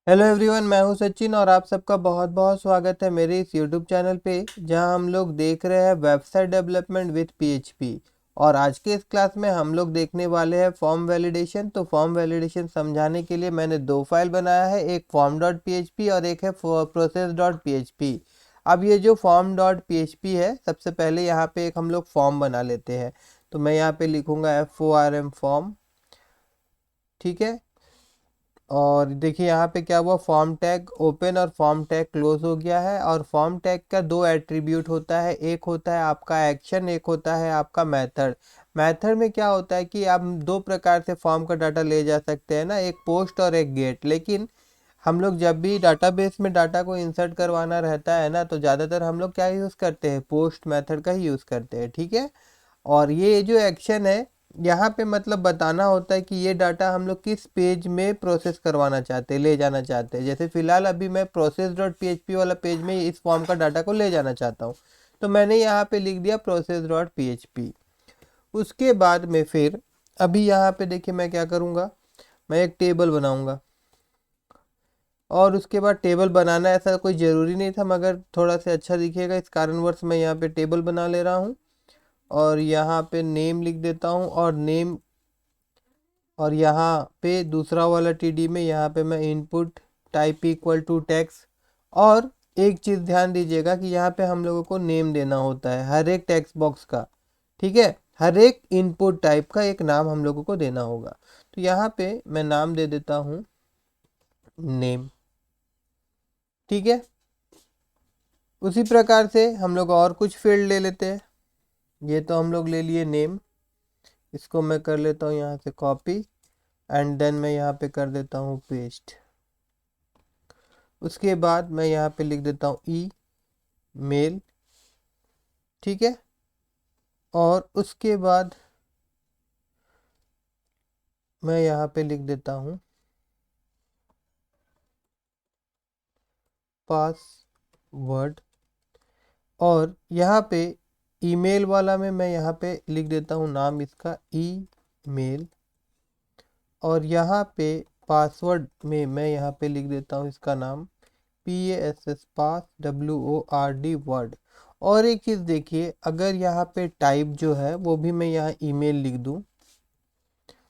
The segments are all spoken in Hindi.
हेलो एवरीवन, मैं हूं सचिन और आप सबका बहुत बहुत स्वागत है मेरे इस यूट्यूब चैनल पे जहां हम लोग देख रहे हैं वेबसाइट डेवलपमेंट विथ पीएचपी। और आज के इस क्लास में हम लोग देखने वाले हैं फॉर्म वैलिडेशन। तो फॉर्म वैलिडेशन समझाने के लिए मैंने दो फाइल बनाया है, एक फॉर्म डॉट पी और एक है प्रोसेस डॉट पी। अब ये जो फॉर्म डॉट पी है, सबसे पहले यहाँ पे एक हम लोग फॉर्म बना लेते हैं। तो मैं यहाँ पे लिखूंगा FORM फॉर्म, ठीक है। और देखिए यहाँ पे क्या हुआ, फॉर्म टैग ओपन और फॉर्म टैग क्लोज हो गया है। और फॉर्म टैग का दो एट्रीब्यूट होता है, एक होता है आपका एक्शन, एक होता है आपका मेथड। मेथड में क्या होता है कि आप दो प्रकार से फॉर्म का डाटा ले जा सकते हैं ना, एक पोस्ट और एक गेट। लेकिन हम लोग जब भी डाटाबेस में डाटा को इंसर्ट करवाना रहता है ना, तो ज़्यादातर हम लोग क्या यूज़ करते हैं, पोस्ट मेथड का ही यूज़ करते हैं, ठीक है। और ये जो एक्शन है, यहाँ पे मतलब बताना होता है कि ये डाटा हम लोग किस पेज में प्रोसेस करवाना चाहते हैं, ले जाना चाहते हैं। जैसे फिलहाल अभी मैं प्रोसेस डॉट पी वाला पेज में इस फॉर्म का डाटा को ले जाना चाहता हूँ, तो मैंने यहाँ पे लिख दिया प्रोसेस डॉट पी। उसके बाद में फिर अभी यहाँ पे देखिए मैं क्या करूँगा, मैं एक टेबल बनाऊँगा। और उसके बाद टेबल बनाना ऐसा कोई ज़रूरी नहीं था, मगर थोड़ा सा अच्छा दिखेगा इस कारणवश मैं यहाँ पे टेबल बना ले रहा हूँ। और यहाँ पे नेम लिख देता हूँ, और नेम, और यहाँ पे दूसरा वाला टीडी में यहाँ पे मैं input type equal to text. और एक चीज़ ध्यान दीजिएगा कि यहाँ पे हम लोगों को नेम देना होता है हर एक टेक्स्ट बॉक्स का, ठीक है। हर एक इनपुट टाइप का एक नाम हम लोगों को देना होगा। तो यहाँ पे मैं नाम दे देता हूँ नेम, ठीक है। उसी प्रकार से हम लोग और कुछ फील्ड ले लेते हैं। ये तो हम लोग ले लिए नेम, इसको मैं कर लेता हूँ यहाँ से कॉपी, एंड देन मैं यहाँ पे कर देता हूँ पेस्ट। उसके बाद मैं यहाँ पे लिख देता हूँ ई मेल, ठीक है। और उसके बाद मैं यहाँ पे लिख देता हूँ पासवर्ड। और यहाँ पे ईमेल वाला में मैं यहाँ पे लिख देता हूँ नाम इसका ईमेल। और यहाँ पे पासवर्ड में मैं यहाँ पे लिख देता हूँ इसका नाम PASS पास WORD वर्ड। और एक चीज़ देखिए, अगर यहाँ पे टाइप जो है वो भी मैं यहाँ ईमेल लिख दूँ,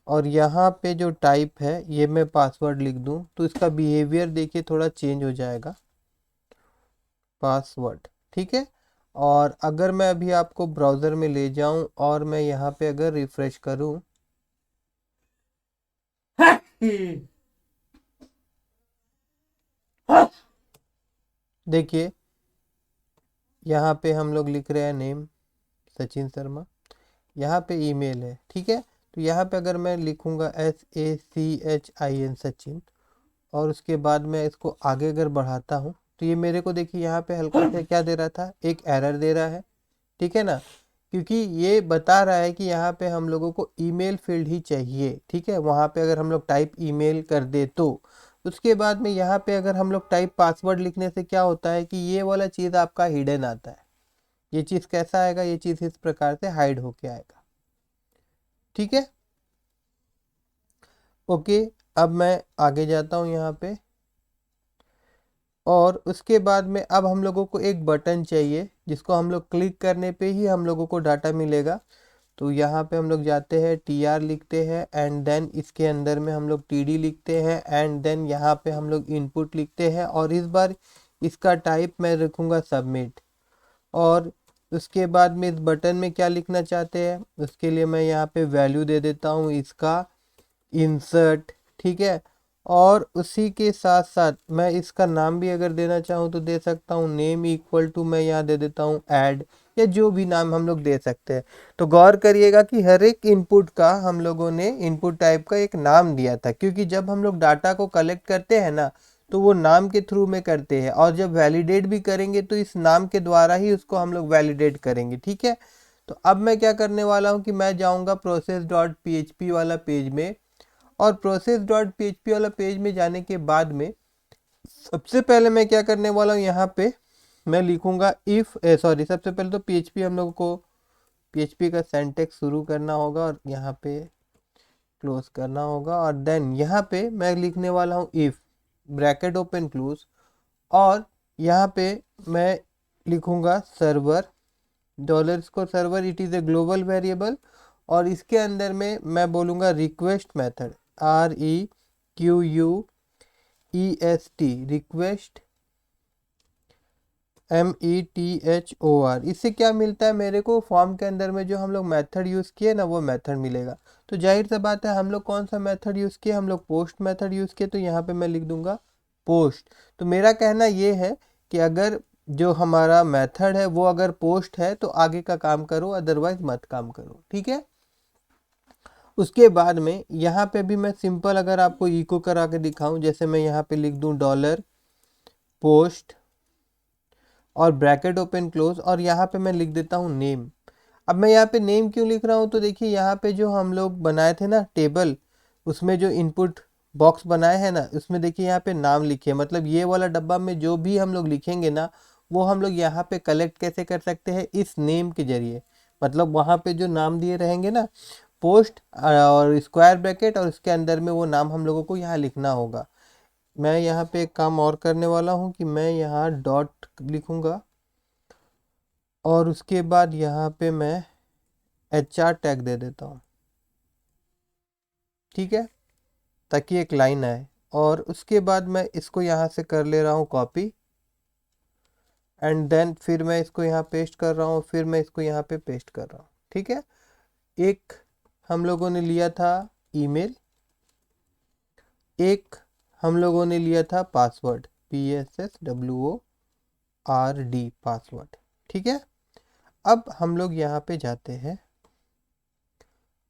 और यहाँ पे जो टाइप है ये मैं पासवर्ड लिख दूँ, तो इसका बिहेवियर देखिए थोड़ा चेंज हो जाएगा, पासवर्ड, ठीक है। और अगर मैं अभी आपको ब्राउज़र में ले जाऊँ और मैं यहाँ पे अगर रिफ्रेश करूँ, देखिए यहाँ पे हम लोग लिख रहे हैं नेम सचिन शर्मा, यहाँ पे ईमेल है, ठीक है। तो यहाँ पे अगर मैं लिखूँगा SACHIN सचिन, और उसके बाद मैं इसको आगे अगर बढ़ाता हूँ, तो ये मेरे को देखिए यहाँ पे हल्का सा क्या दे रहा था, एक एरर दे रहा है, ठीक है ना। क्योंकि ये बता रहा है कि यहाँ पे हम लोगों को ईमेल फील्ड ही चाहिए, ठीक है। वहाँ पे अगर हम लोग टाइप ईमेल कर दे तो उसके बाद में यहाँ पे अगर हम लोग टाइप पासवर्ड लिखने से क्या होता है कि ये वाला चीज़ आपका हिडन आता है। ये चीज़ कैसा आएगा, ये चीज़ इस प्रकार से हाइड होके आएगा, ठीक है। ओके, अब मैं आगे जाता हूँ यहाँ पे। और उसके बाद में अब हम लोगों को एक बटन चाहिए जिसको हम लोग क्लिक करने पे ही हम लोगों को डाटा मिलेगा। तो यहाँ पे हम लोग जाते हैं, TR लिखते हैं, एंड देन इसके अंदर में हम लोग TD लिखते हैं, एंड देन यहाँ पे हम लोग इनपुट लिखते हैं। और इस बार इसका टाइप मैं रखूँगा सबमिट। और उसके बाद में इस बटन में क्या लिखना चाहते हैं, उसके लिए मैं यहाँ पे वैल्यू दे देता हूँ इसका इंसर्ट, ठीक है। और उसी के साथ साथ मैं इसका नाम भी अगर देना चाहूँ तो दे सकता हूँ, नेम इक्वल टू मैं यहाँ दे देता हूँ ऐड, या जो भी नाम हम लोग दे सकते हैं। तो गौर करिएगा कि हर एक इनपुट का हम लोगों ने इनपुट टाइप का एक नाम दिया था, क्योंकि जब हम लोग डाटा को कलेक्ट करते हैं ना, तो वो नाम के थ्रू में करते हैं, और जब वैलिडेट भी करेंगे तो इस नाम के द्वारा ही उसको हम लोग वैलिडेट करेंगे, ठीक है। तो अब मैं क्या करने वाला हूँ कि मैं जाऊँगा प्रोसेस डॉट PHP वाला पेज में। और प्रोसेस डॉट PHP वाला पेज में जाने के बाद में सबसे पहले मैं क्या करने वाला हूँ, यहाँ पे मैं लिखूंगा इफ सॉरी, सबसे पहले तो PHP हम लोगों को PHP का सिंटैक्स शुरू करना होगा और यहाँ पे क्लोज करना होगा। और देन यहाँ पे मैं लिखने वाला हूँ इफ, ब्रैकेट ओपन क्लोज, और यहाँ पे मैं लिखूँगा server, $, server, it is a global variable, और इसके अंदर में मैं बोलूँगा request method, REQUEST, request, METHOR। इससे क्या मिलता है मेरे को, फॉर्म के अंदर में जो हम लोग मेथड यूज़ किए ना वो मेथड मिलेगा। तो जाहिर सा बात है हम लोग कौन सा मेथड यूज़ किए, हम लोग पोस्ट मेथड यूज़ किए, तो यहाँ पे मैं लिख दूंगा पोस्ट। तो मेरा कहना ये है कि अगर जो हमारा मेथड है वो अगर पोस्ट है तो आगे का काम करो, अदरवाइज मत काम करो, ठीक है। उसके बाद में यहाँ पे भी मैं सिंपल अगर आपको इको करा के दिखाऊं, जैसे मैं यहाँ पे लिख दूं $पोस्ट और ब्रैकेट ओपन क्लोज, और यहाँ पे मैं लिख देता हूँ नेम। अब मैं यहाँ पे नेम क्यों लिख रहा हूँ, तो देखिए यहाँ पे जो हम लोग बनाए थे ना टेबल, उसमें जो इनपुट बॉक्स बनाए हैं ना, उसमें देखिए यहाँ पे नाम लिखिए, मतलब ये वाला डब्बा में जो भी हम लोग लिखेंगे ना वो हम लोग यहाँ पे कलेक्ट कैसे कर सकते हैं, इस नेम के जरिए। मतलब वहाँ पे जो नाम दिए रहेंगे ना, पोस्ट और स्क्वायर ब्रैकेट, और इसके अंदर में वो नाम हम लोगों को यहाँ लिखना होगा। मैं यहाँ पे एक काम और करने वाला हूँ कि मैं यहाँ डॉट लिखूँगा, और उसके बाद यहाँ पे मैं HR टैग दे देता हूँ, ठीक है, ताकि एक लाइन आए। और उसके बाद मैं इसको यहाँ से कर ले रहा हूँ कॉपी, एंड देन फिर मैं इसको यहाँ पेस्ट कर रहा हूँ, फिर मैं इसको यहाँ पे पेस्ट कर रहा हूँ, ठीक है। एक हम लोगों ने लिया था ईमेल, एक हम लोगों ने लिया था पासवर्ड, PASSWORD, पासवर्ड, ठीक है। अब हम लोग यहाँ पे जाते हैं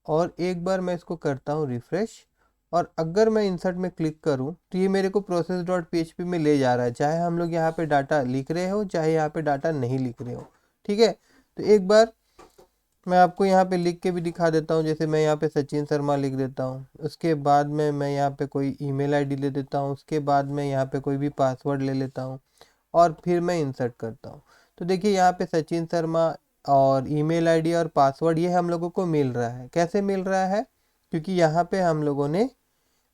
और एक बार मैं इसको करता हूँ रिफ्रेश, और अगर मैं इंसर्ट में क्लिक करूँ तो ये मेरे को process.php में ले जा रहा है, चाहे हम लोग यहाँ पे डाटा लिख रहे हो चाहे यहाँ पे डाटा नहीं लिख रहे हो, ठीक है। तो एक बार मैं आपको यहाँ पे लिख के भी दिखा देता हूँ, जैसे मैं यहाँ पे सचिन शर्मा लिख देता हूँ, उसके बाद में मैं यहाँ पे कोई ईमेल आईडी ले देता हूँ, उसके बाद में यहाँ पे कोई भी पासवर्ड ले लेता हूँ, और फिर मैं इंसर्ट करता हूँ। तो देखिए यहाँ पे सचिन शर्मा और ईमेल आईडी और पासवर्ड ये हम लोगों को मिल रहा है। कैसे मिल रहा है, क्योंकि यहाँ पे हम लोगों ने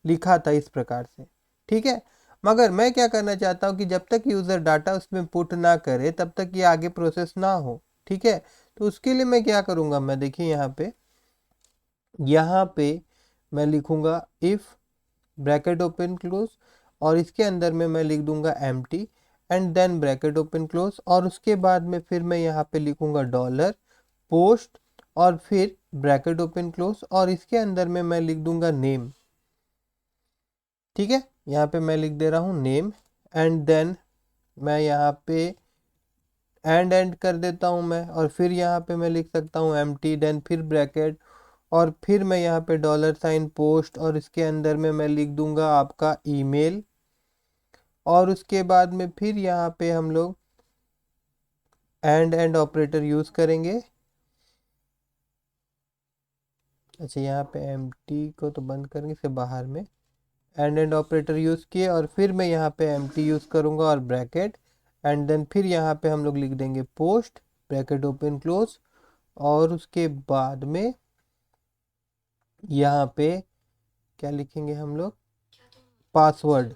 लिखा था इस प्रकार से, ठीक है। मगर मैं क्या करना चाहता हूँ कि जब तक यूज़र डाटा उसमें पुट ना करे तब तक ये आगे प्रोसेस ना हो, ठीक है। तो उसके लिए मैं क्या करूँगा, मैं देखिए यहाँ पे मैं लिखूँगा इफ़ ब्रैकेट ओपन क्लोज, और इसके अंदर में मैं लिख दूंगा empty, and then bracket open close, और उसके बाद में फिर मैं यहाँ पे लिखूंगा $पोस्ट और फिर ब्रैकेट ओपन क्लोज, और इसके अंदर में मैं लिख दूंगा नेम, ठीक है। यहाँ पे मैं लिख दे रहा हूँ नेम, एंड देन मैं यहाँ पे एंड कर देता हूँ मैं, और फिर यहाँ पे मैं लिख सकता हूँ एम्प्टी, देन फिर ब्रैकेट, और फिर मैं यहाँ पे $पोस्ट, और इसके अंदर में मैं लिख दूंगा आपका ईमेल, और उसके बाद में फिर यहाँ पे हम लोग एंड ऑपरेटर यूज़ करेंगे। अच्छा, यहाँ पे एम्प्टी को तो बंद करेंगे, इसे बाहर में एंड ऑपरेटर यूज़ किए, और फिर मैं यहाँ पे एम्प्टी यूज़ करूँगा और ब्रैकेट, एंड देन फिर यहाँ पे हम लोग लिख देंगे पोस्ट, ब्रैकेट ओपन क्लोज, और उसके बाद में यहाँ पे क्या लिखेंगे हम लोग, पासवर्ड,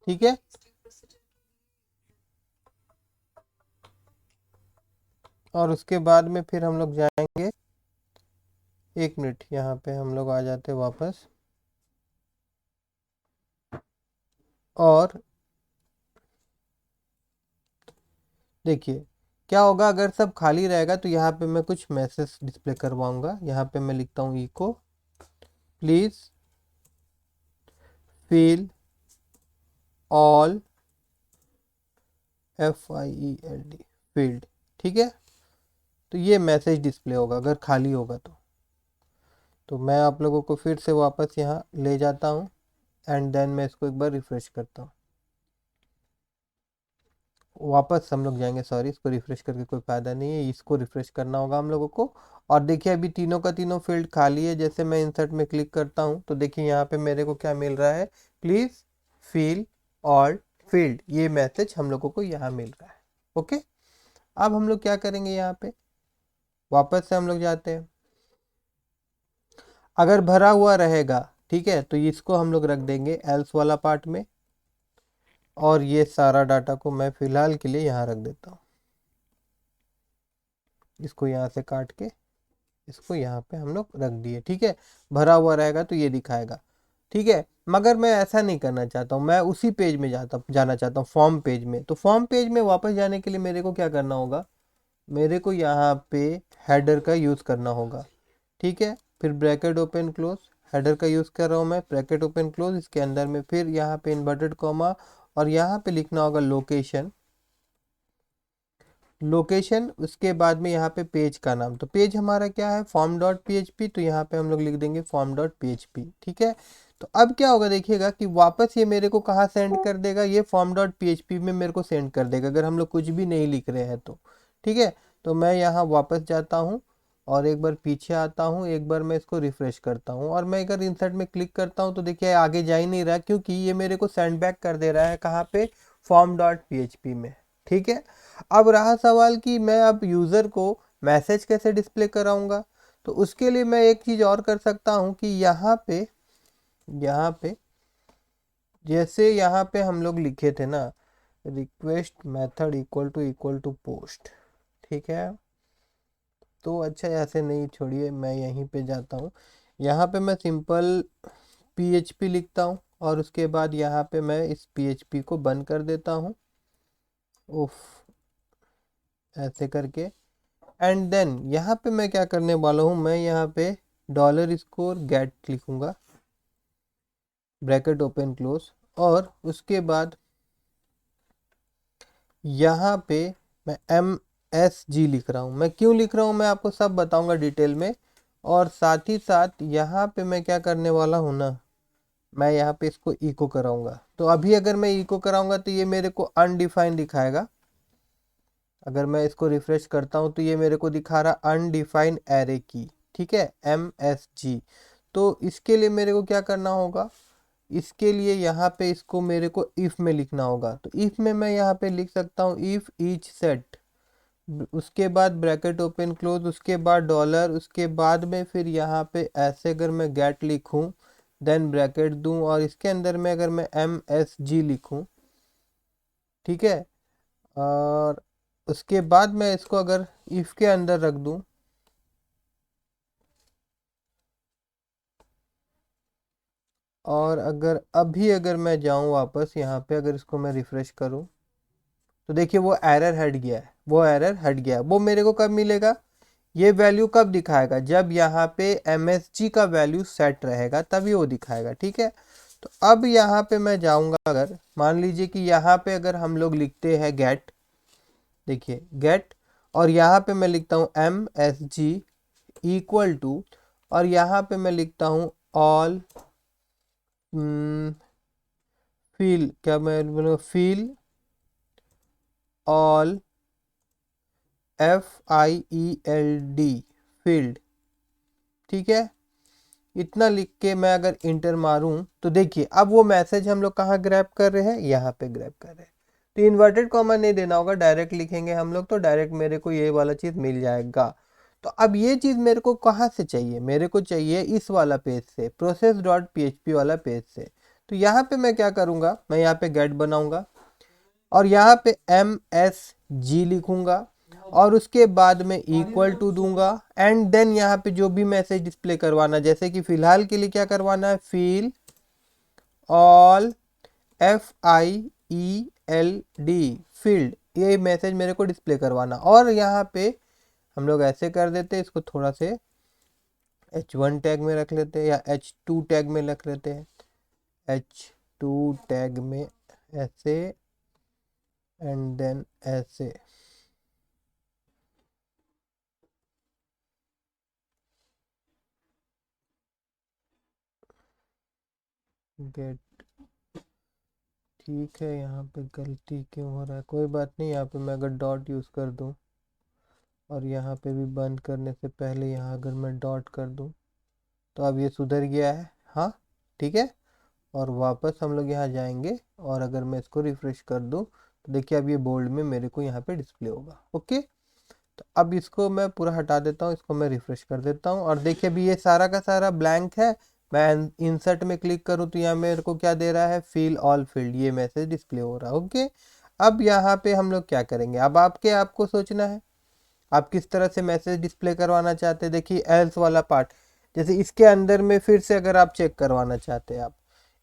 ठीक है। और उसके बाद में फिर हम लोग जाएंगे, एक मिनट, यहाँ पे हम लोग आ जाते वापस, और देखिए क्या होगा अगर सब खाली रहेगा, तो यहाँ पे मैं कुछ मैसेज डिस्प्ले करवाऊंगा। यहाँ पे मैं लिखता हूँ echo please fill all FIELD field, ठीक है। तो ये मैसेज डिस्प्ले होगा अगर खाली होगा तो मैं आप लोगों को फिर से वापस यहाँ ले जाता हूँ, एंड देन मैं इसको एक बार रिफ्रेश करता हूँ। वापस हम लोग जाएंगे, सॉरी, इसको रिफ्रेश करके कोई फ़ायदा नहीं है, इसको रिफ्रेश करना होगा हम लोगों को। और देखिए अभी तीनों का तीनों फील्ड खाली है। जैसे मैं इंसर्ट में क्लिक करता हूँ तो देखिए यहाँ पे मेरे को क्या मिल रहा है, प्लीज़ फिल ऑल फील्ड, ये मैसेज हम लोगों को यहाँ मिल रहा है। ओके, अब हम लोग क्या करेंगे, यहाँ पे वापस से हम लोग जाते हैं। अगर भरा हुआ रहेगा ठीक है, तो इसको हम लोग रख देंगे एल्स वाला पार्ट में, और ये सारा डाटा को मैं फिलहाल के लिए यहाँ रख देता हूँ। इसको यहाँ से काट के इसको यहाँ पे हम लोग रख दिए। ठीक है, भरा हुआ रहेगा तो ये दिखाएगा। ठीक है, मगर मैं ऐसा नहीं करना चाहता हूँ, मैं उसी पेज में जाना चाहता हूँ, फॉर्म पेज में। तो फॉर्म पेज में वापस जाने के लिए मेरे को क्या करना होगा, मेरे को यहाँ पे हेडर का यूज़ करना होगा। ठीक है, फिर ब्रैकेट ओपन क्लोज, हेडर का यूज़ कर रहा हूँ मैं, ब्रैकेट ओपन क्लोज, इसके अंदर में फिर यहाँ पे इन्वर्टेड कॉमा, और यहाँ पे लिखना होगा लोकेशन, लोकेशन, उसके बाद में यहाँ पे पेज का नाम। तो पेज हमारा क्या है, फॉर्म डॉट पी, तो यहाँ पे हम लोग लिख देंगे फॉर्म डॉट पी। ठीक है, तो अब क्या होगा देखिएगा कि वापस ये मेरे को कहाँ सेंड कर देगा, ये फॉर्म डॉट पी में मेरे को सेंड कर देगा, अगर हम लोग कुछ भी नहीं लिख रहे हैं तो। ठीक है, तो मैं यहाँ वापस जाता हूँ और एक बार पीछे आता हूँ, एक बार मैं इसको रिफ्रेश करता हूँ, और मैं अगर इंसर्ट में क्लिक करता हूँ तो देखिए आगे जा ही नहीं रहा, क्योंकि ये मेरे को सेंड बैक कर दे रहा है कहाँ पे, फॉर्म डॉट पी में। ठीक है, अब रहा सवाल कि मैं अब यूज़र को मैसेज कैसे डिस्प्ले कराऊंगा। तो उसके लिए मैं एक चीज़ और कर सकता हूं कि यहाँ पे जैसे यहाँ पे हम लोग लिखे थे ना, request method equal to post. ठीक है, तो अच्छा ऐसे नहीं, छोड़िए, मैं यहीं पे जाता हूँ, यहाँ पे मैं सिंपल PHP लिखता हूँ, और उसके बाद यहाँ पे मैं इस PHP को बंद कर देता हूँ, उफ, ऐसे करके। एंड देन यहाँ पे मैं क्या करने वाला हूँ, मैं यहाँ पे डॉलर स्कोर गेट लिखूंगा, ब्रैकेट ओपन क्लोज, और उसके बाद यहाँ पे मैं MSG लिख रहा हूँ। मैं क्यों लिख रहा हूँ मैं आपको सब बताऊंगा डिटेल में। और साथ ही साथ यहाँ पे मैं क्या करने वाला हूँ ना, मैं यहाँ पे इसको इको कराऊंगा। तो अभी अगर मैं इको कराऊंगा तो ये मेरे को अनडिफाइंड दिखाएगा। अगर मैं इसको रिफ्रेश करता हूँ तो ये मेरे को दिखा रहा अनडिफाइंड एरे की। ठीक है, MSG। तो इसके लिए मेरे को क्या करना होगा, इसके लिए यहाँ पे इसको मेरे को इफ में लिखना होगा। तो इफ में मैं यहाँ पे लिख सकता हूँ इफ ईच सेट, उसके बाद ब्रैकेट ओपन क्लोज, उसके बाद डॉलर, उसके बाद में फिर यहाँ पे ऐसे अगर मैं गेट लिखूँ, देन ब्रैकेट दूँ, और इसके अंदर में अगर मैं MSG लिखूँ, ठीक है, और उसके बाद मैं इसको अगर इफ के अंदर रख दूं, और अगर मैं जाऊं वापस यहाँ पे, अगर इसको मैं रिफ्रेश करूं तो देखिए वो एरर हट गया है, वो एरर हट गया है। वो मेरे को कब मिलेगा, ये वैल्यू कब दिखाएगा, जब यहाँ पे MSG का वैल्यू सेट रहेगा तभी वो दिखाएगा। ठीक है, तो अब यहाँ पे मैं जाऊंगा, अगर मान लीजिए कि यहाँ पे अगर हम लोग लिखते हैं गेट, देखिए गेट, और यहाँ पे मैं लिखता हूँ MSG इक्वल टू, और यहाँ पे मैं लिखता हूँ ऑल फील, क्या मैं बोलूँगा, फील ऑल FIELD फील्ड। ठीक है, इतना लिख के मैं अगर इंटर मारूं तो देखिए अब वो मैसेज हम लोग कहाँ ग्रैब कर रहे हैं, यहाँ पे ग्रैब कर रहे हैं। तो इन्वर्टेड कॉमा नहीं देना होगा, डायरेक्ट लिखेंगे हम लोग तो डायरेक्ट मेरे को ये वाला चीज़ मिल जाएगा। तो अब ये चीज़ मेरे को कहाँ से चाहिए, मेरे को चाहिए इस वाला पेज से, process.php वाला पेज से। तो यहाँ पे मैं क्या करूँगा, मैं यहाँ पे गेट बनाऊँगा, और यहाँ पे MSG लिखूंगा, और उसके बाद में इक्वल टू दूंगा, एंड देन यहाँ पे जो भी मैसेज डिस्प्ले करवाना, जैसे कि फिलहाल के लिए क्या करवाना है, फील ऑल FIELD फील्ड, ये मैसेज मेरे को डिस्प्ले करवाना। और यहाँ पे हम लोग ऐसे कर देते हैं, इसको थोड़ा से H1 टैग में रख लेते हैं, या H2 टैग में रख लेते हैं, H2 टैग में ऐसे, एंड देन ऐसे। गेट, ठीक है, यहाँ पे गलती क्यों हो रहा है, कोई बात नहीं, यहाँ पे मैं अगर डॉट यूज़ कर दूँ, और यहाँ पे भी बंद करने से पहले यहाँ अगर मैं डॉट कर दूँ, तो अब ये सुधर गया है। हाँ, ठीक है, और वापस हम लोग यहाँ जाएंगे, और अगर मैं इसको रिफ्रेश कर दूँ तो देखिए अब ये बोल्ड में मेरे को यहाँ पे डिस्प्ले होगा। ओके, तो अब इसको मैं पूरा हटा देता हूँ, इसको मैं रिफ्रेश कर देता हूँ, और देखिए अभी ये सारा का सारा ब्लैंक है, मैं इंसर्ट में क्लिक करूँ तो यहाँ मेरे को क्या दे रहा है, फिल ऑल फील्ड, ये मैसेज डिस्प्ले हो रहा है। ओके, अब यहाँ पे हम लोग क्या करेंगे, अब आपको सोचना है आप किस तरह से मैसेज डिस्प्ले करवाना चाहते हैं। देखिए एल्स वाला पार्ट, जैसे इसके अंदर में फिर से अगर आप चेक करवाना चाहते हैं, आप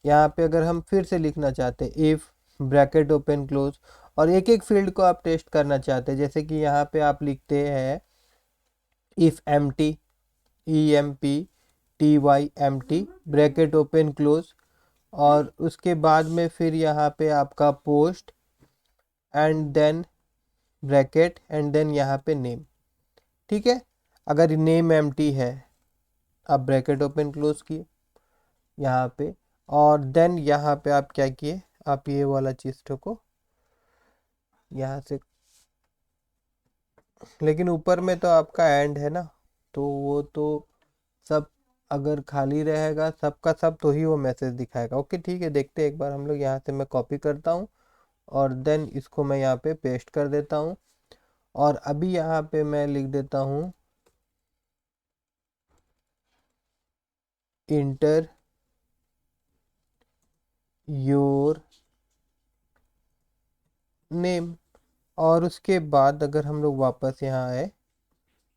यहाँ पे अगर हम फिर से लिखना चाहते हैं इफ ब्रैकेट ओपन क्लोज, और एक एक फील्ड को आप टेस्ट करना चाहते हैं, जैसे कि यहाँ पे आप लिखते हैं if empty, E M P T Y empty bracket open close, और उसके बाद में फिर यहाँ पे आपका post and then bracket and then यहाँ पे नेम। ठीक है, अगर नेम एम्प्टी है आप ब्रैकेट ओपन क्लोज किए यहाँ पे, और देन यहाँ पे आप क्या किए, आप ये वाला चीज को यहाँ से, लेकिन ऊपर में तो आपका एंड है ना, तो वो तो सब अगर खाली रहेगा सबका सब तो ही वो मैसेज दिखाएगा। ओके ठीक है, देखते हैं एक बार हम लोग, यहाँ से मैं कॉपी करता हूँ और देन इसको मैं यहाँ पे पेस्ट कर देता हूँ, और अभी यहाँ पे मैं लिख देता हूँ इंटर योर नेम, और उसके बाद अगर हम लोग वापस यहाँ आए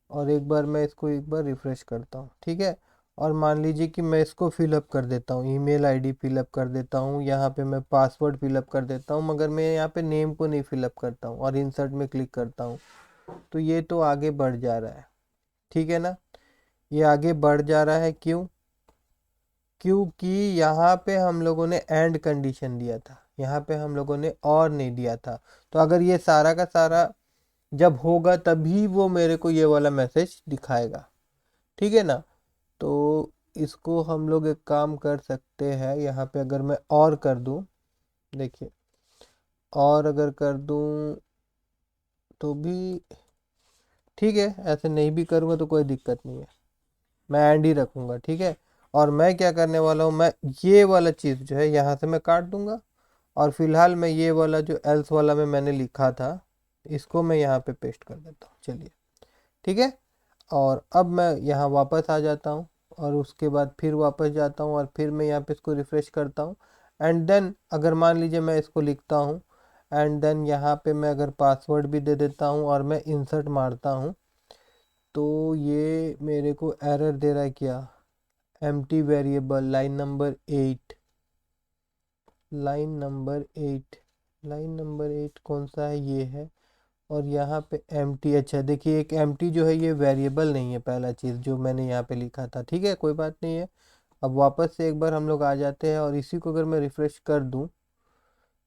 और एक बार मैं इसको एक बार रिफ्रेश करता हूँ, ठीक है, और मान लीजिए कि मैं इसको फिलअप कर देता हूँ, ईमेल आईडी फिलअप कर देता हूँ, यहाँ पे मैं पासवर्ड फिलअप कर देता हूँ, मगर मैं यहाँ पे नेम को नहीं फिलअप करता हूँ और इंसर्ट में क्लिक करता हूँ, तो ये तो आगे बढ़ जा रहा है। ठीक है ना, ये आगे बढ़ जा रहा है, क्यों, क्योंकि यहाँ पे हम लोगों ने एंड कंडीशन दिया था, यहाँ पे हम लोगों ने और नहीं दिया था। तो अगर ये सारा का सारा जब होगा तभी वो मेरे को ये वाला मैसेज दिखाएगा। ठीक है ना, तो इसको हम लोग एक काम कर सकते हैं, यहाँ पे अगर मैं और कर दूं, देखिए और अगर कर दूं तो भी ठीक है, ऐसे नहीं भी करूँगा तो कोई दिक्कत नहीं है, मैं एंड ही रखूँगा। ठीक है, और मैं क्या करने वाला हूँ, मैं ये वाला चीज़ जो है यहाँ से मैं काट दूंगा, और फिलहाल मैं ये वाला जो एल्स वाला में मैंने लिखा था इसको मैं यहाँ पे पेस्ट कर देता हूँ। चलिए ठीक है, और अब मैं यहाँ वापस आ जाता हूँ, और उसके बाद फिर वापस जाता हूँ, और फिर मैं यहाँ पे इसको रिफ़्रेश करता हूँ, एंड देन अगर मान लीजिए मैं इसको लिखता हूँ, एंड देन यहाँ पे मैं अगर पासवर्ड भी दे देता हूँ और मैं इंसर्ट मारता हूँ, तो ये मेरे को एरर दे रहा है क्या, empty variable line number 8, line number 8 कौन सा है, ये है, और यहाँ पे एम्प्टी, अच्छा देखिए एक एम्प्टी जो है ये वेरिएबल नहीं है, पहला चीज़ जो मैंने यहाँ पे लिखा था। ठीक है, कोई बात नहीं है, अब वापस से एक बार हम लोग आ जाते हैं, और इसी को अगर मैं रिफ़्रेश कर दूँ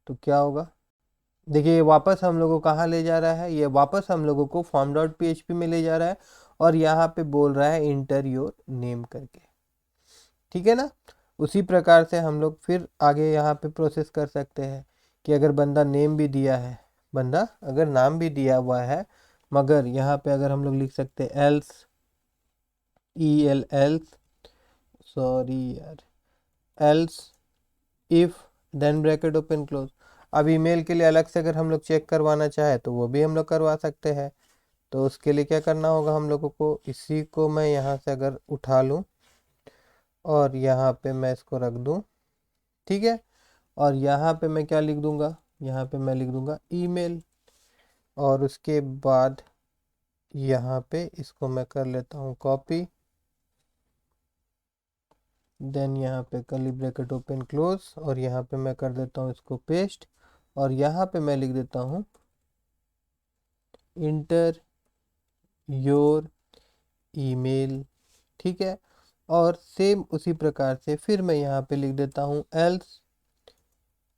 तो क्या होगा, देखिए ये वापस हम लोगों को कहाँ ले जा रहा है, ये वापस हम लोगों को फॉर्म डॉट पी में ले जा रहा है, और यहाँ पे बोल रहा है इंटर योर नेम करके। ठीक है ना, उसी प्रकार से हम लोग फिर आगे यहाँ पे प्रोसेस कर सकते हैं कि अगर बंदा नेम भी दिया है, बंदा अगर नाम भी दिया हुआ है, मगर यहाँ पे अगर हम लोग लिख सकते हैं else, E L else, sorry यार, else if then bracket open close. अब ईमेल के लिए अलग से अगर हम लोग चेक करवाना चाहे तो वो भी हम लोग करवा सकते हैं। तो उसके लिए क्या करना होगा हम लोगों को, इसी को मैं यहाँ से अगर उठा लूँ और यहाँ पे मैं इसको रख दूँ, ठीक है, और यहाँ पे मैं क्या लिख दूंगा, यहाँ पे मैं लिख दूंगा ईमेल, और उसके बाद यहाँ पे इसको मैं कर लेता हूँ कॉपी, देन यहाँ पे कर्ली ब्रैकेट ओपन क्लोज, और यहाँ पे मैं कर देता हूँ इसको पेस्ट, और यहाँ पे मैं लिख देता हूँ इंटर योर ईमेल। ठीक है, और सेम उसी प्रकार से फिर मैं यहाँ पे लिख देता हूँ else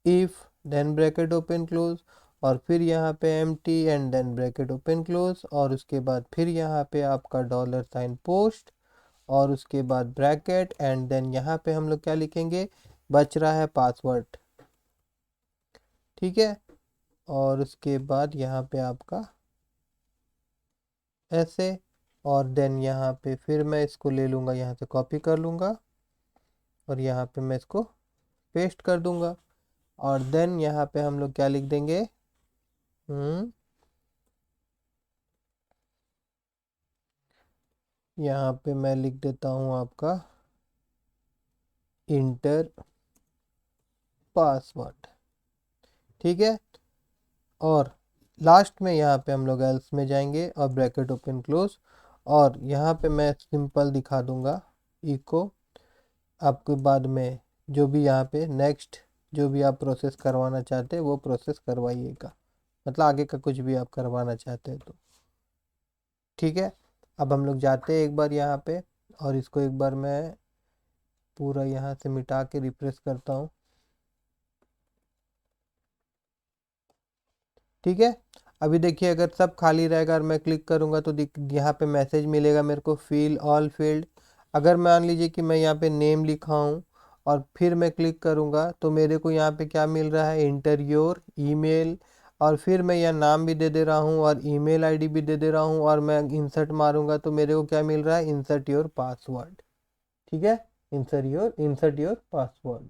if then bracket open close, और फिर यहाँ पे empty and then bracket open close, और उसके बाद फिर यहाँ पे आपका $साइन पोस्ट, और उसके बाद ब्रैकेट, एंड देन यहाँ पे हम लोग क्या लिखेंगे, बच रहा है पासवर्ड। ठीक है, और उसके बाद यहाँ पे आपका ऐसे, और देन यहाँ पे फिर मैं इसको ले लूँगा, यहाँ से कॉपी कर लूँगा, और यहाँ पे मैं इसको पेस्ट कर दूँगा, और देन यहाँ पे हम लोग क्या लिख देंगे, यहाँ पे मैं लिख देता हूँ आपका इंटर पासवर्ड, ठीक है। और लास्ट में यहाँ पे हम लोग एल्स में जाएंगे और ब्रैकेट ओपन क्लोज, और यहाँ पे मैं सिंपल दिखा दूंगा इको। आपके बाद में जो भी यहाँ पे नेक्स्ट जो भी आप प्रोसेस करवाना चाहते हैं वो प्रोसेस करवाइएगा, मतलब आगे का कुछ भी आप करवाना चाहते हैं तो, ठीक है। अब हम लोग जाते हैं एक बार यहाँ पे, और इसको एक बार मैं पूरा यहाँ से मिटा के रिफ्रेश करता हूँ, ठीक है। अभी देखिए अगर सब खाली रहेगा और मैं क्लिक करूँगा तो यहाँ पे मैसेज मिलेगा मेरे को, फिल ऑल फील्ड। अगर मान लीजिए कि मैं यहाँ पे नेम लिखा हूँ और फिर मैं क्लिक करूँगा तो मेरे को यहाँ पे क्या मिल रहा है, इंटर योर ईमेल, और फिर मैं यहाँ नाम भी दे दे रहा हूँ और ईमेल आईडी भी दे दे रहा हूँ, और मैं इंसर्ट मारूंगा तो मेरे को क्या मिल रहा है, इंसर्ट योर पासवर्ड, ठीक है। इंसर्ट योर पासवर्ड,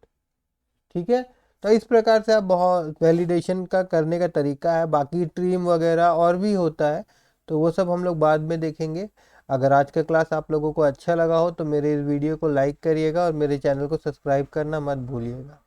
ठीक है। तो इस प्रकार से आप बहुत वैलिडेशन का करने का तरीका है। बाकी ट्रिम वगैरह और भी होता है, तो वो सब हम लोग बाद में देखेंगे। अगर आज का क्लास आप लोगों को अच्छा लगा हो तो मेरे इस वीडियो को लाइक करिएगा और मेरे चैनल को सब्सक्राइब करना मत भूलिएगा।